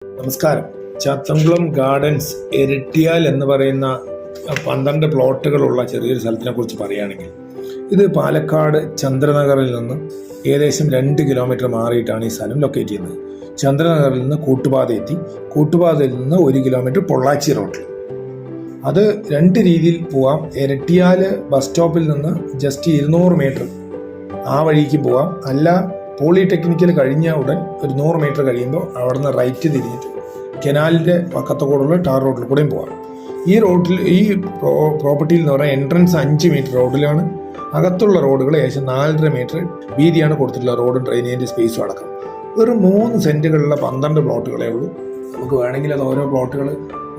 നമസ്കാരം. ചാത്തൻകുളം ഗാർഡൻസ് എരട്ടിയാൽ എന്ന് പറയുന്ന 12 പ്ലോട്ടുകളുള്ള ചെറിയൊരു സ്ഥലത്തിനെ കുറിച്ച് പറയുകയാണെങ്കിൽ, ഇത് പാലക്കാട് ചന്ദ്രനഗറിൽ നിന്ന് ഏകദേശം 2 കിലോമീറ്റർ മാറിയിട്ടാണ് ഈ സ്ഥലം ലൊക്കേറ്റ് ചെയ്യുന്നത്. ചന്ദ്രനഗറിൽ നിന്ന് കൂട്ടുപാത എത്തി, കൂട്ടുപാതയിൽ നിന്ന് 1 കിലോമീറ്റർ പൊള്ളാച്ചി റോഡിൽ. അത് 2 രീതിയിൽ പോവാം. എരട്ടിയാൽ ബസ് സ്റ്റോപ്പിൽ നിന്ന് ജസ്റ്റ് 200 മീറ്റർ ആ വഴിക്ക് പോവാം. അല്ല, പോളിടെക്നിക്കൽ കഴിഞ്ഞ ഉടൻ ഒരു 100 മീറ്റർ കഴിയുമ്പോൾ അവിടെ നിന്ന് റൈറ്റ് തിരിഞ്ഞിട്ട് കനാലിൻ്റെ പക്കത്തോടുള്ള ടാർ റോഡിൽ കൂടെയും പോകാം. ഈ പ്രോപ്പർട്ടിയിൽ എന്ന് പറഞ്ഞാൽ എൻട്രൻസ് 5 മീറ്റർ റോഡിലാണ്. അകത്തുള്ള റോഡുകൾ ഏകദേശം 4.5 മീറ്റർ വീതിയാണ് കൊടുത്തിട്ടുള്ള റോഡും ഡ്രെയിനേജ് സ്പേസും അടക്കം. ഒരു 3 സെൻറ്റുകളുള്ള 12 പ്ലോട്ടുകളേ ഉള്ളൂ. നമുക്ക് വേണമെങ്കിൽ അത് ഓരോ പ്ലോട്ടുകൾ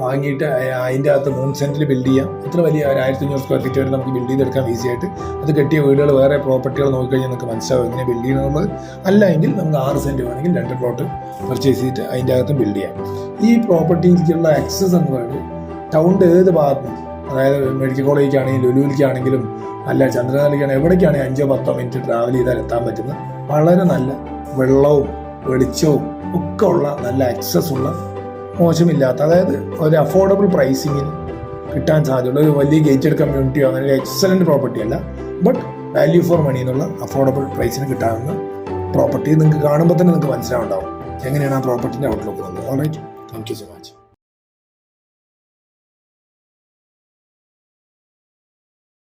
വാങ്ങിയിട്ട് അതിൻ്റെ അകത്ത് 3 സെൻറ്റിൽ ബിൽഡ് ചെയ്യാം. ഇത്ര വലിയ 1500 സ്ക്വയർ ഫീറ്റ് വരെ നമുക്ക് ബിൽഡ് ചെയ്തെടുക്കാം ഈസി ആയിട്ട്. അത് കെട്ടിയ വീടുകൾ വേറെ പ്രോപ്പർട്ടികൾ നോക്കിക്കഴിഞ്ഞാൽ നമുക്ക് മനസ്സിലാവും എങ്ങനെ ബിൽഡ് ചെയ്യണമെന്നുള്ളത്. അല്ല എങ്കിൽ നമുക്ക് 6 സെൻറ്റ് വേണമെങ്കിൽ 2 പ്ലോട്ട് പർച്ചേസ് ചെയ്തിട്ട് അതിൻ്റെ അകത്തും ബിൽഡ് ചെയ്യാം. ഈ പ്രോപ്പർട്ടിക്കുള്ള ആക്സസ് എന്ന് പറയുന്നത് ടൗണിൻ്റെ ഏത് ഭാഗത്തും, അതായത് മെഡിക്കൽ കോളേജിലേക്കാണെങ്കിലും ലുലുവിലേക്കാണെങ്കിലും അല്ല ചന്ദ്രനാലിക്കാണെങ്കിൽ എവിടേക്കാണെങ്കിൽ 5-10 മിനിറ്റ് ട്രാവൽ ചെയ്താൽ എത്താൻ പറ്റുന്ന വളരെ നല്ല വെള്ളവും വെളിച്ചവും ഒക്കെ ഉള്ള നല്ല ആക്സസ് ഉള്ള, മോശമില്ലാത്ത, അതായത് ഒരു അഫോർഡബിൾ പ്രൈസിങ്ങിന് കിട്ടാൻ സാധ്യതയുള്ള ഒരു വലിയ ഗേറ്റഡ് കമ്മ്യൂണിറ്റിയോ അങ്ങനെ ഒരു എക്സലൻറ്റ് പ്രോപ്പർട്ടി അല്ല, ബട്ട് വാല്യൂ ഫോർ മണി എന്നുള്ള അഫോർഡബിൾ പ്രൈസിന് കിട്ടാവുന്ന പ്രോപ്പർട്ടി നിങ്ങൾക്ക് കാണുമ്പോൾ തന്നെ നിങ്ങൾക്ക് മനസ്സിലാവുണ്ടാവും എങ്ങനെയാണ് ആ പ്രോപ്പർട്ടിൻ്റെ ഔട്ട്ലുക്ക് വന്നത്. Alright, thank you so much.